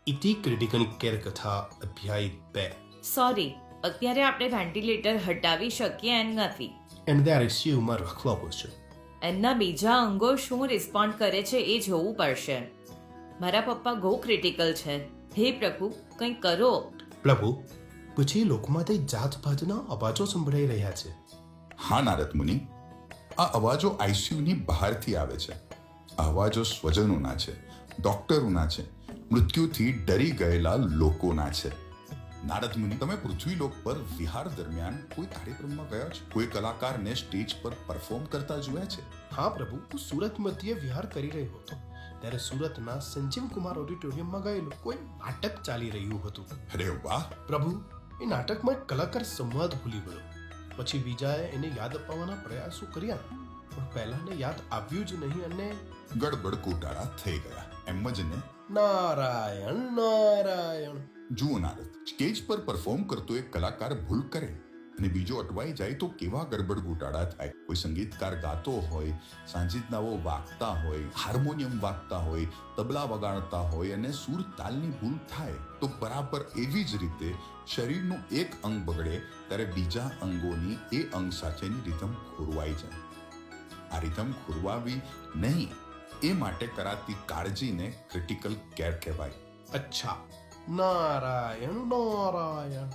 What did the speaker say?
ઇતિ critical care કથા અધ્યાય 2. Sorry, અત્યારે આપણે વેન્ટિલેટર હટાવી શકીએ એમ નથી. એન્ડ ધેર ઇસ્યુમાં રખલાવો છે. એમના બીજા અંગો શું રિસ્પોન્ડ કરે છે એ જોવું પડશે. મારા પપ્પા બહુ ક્રિટિકલ છે. હે પ્રભુ, કંઈક કરો. પ્રભુ, પછી લોકોમાંથી જાતભાતના અવાજો સંભળાઈ રહ્યા છે. હા નારદ મુનિ, આ અવાજો આઈસીયુની બહારથી આવે છે. આ અવાજો સ્વજનોના છે, ડોક્ટરોના છે, મૃત્યુથી ડરી ગયેલા લોકોના છે. નારદ મુનિ, તમે પૃથ્વીલોક પર વિહાર દરમિયાન કોઈ કાર્યક્રમમાં ગયા છો? કોઈ કલાકારને સ્ટેજ પર પરફોર્મ કરતા જોયા છે? હા પ્રભુ, હું સુરત મધ્યે વિહાર કરી રહ્યો હતો ત્યારે સુરતના સંજીવ કુમાર ઓડિટોરિયમમાં ગયેલો. કોઈ નાટક ચાલી રહ્યું હતું. અરે વાહ! પ્રભુ, એ નાટકમાં એક કલાકાર સંવાદ ભૂલી ગયો. પછી બીજાએ એને યાદ અપાવવાના પ્રયાસો કર્યા, પણ પહેલાને યાદ આવ્યું જ નહીં અને ગડબડ ગોટાળા થઈ ગયા, એમ જ ને? નારાયણ નારાયણ. જુઓ નારદ, સ્ટેજ પર પરફોર્મ કરતો એક કલાકાર ભૂલ કરે અને બીજો અટવાઈ જાય તો કેવા ગડબડ ગોટાળા થાય. કોઈ સંગીતકાર ગાતો હોય, સાંજિદનાઓ વાગતા હોય, હાર્મોનિયમ વાગતા હોય, તબલા વગાડતા હોય અને સુર તાલની ભૂલ થાય તો બરાબર એવી જ રીતે શરીરનું એક અંગ બગડે ત્યારે બીજા અંગોની એ અંગ સાથેની રિધમ ખોરવાઈ જાય. આ રિધમ ખોરવાવી નહીં, એ માટે કરાતી કાળજીને ક્રિટિકલ કેર કહેવાય. અચ્છા, નારાયણ નારાયણ.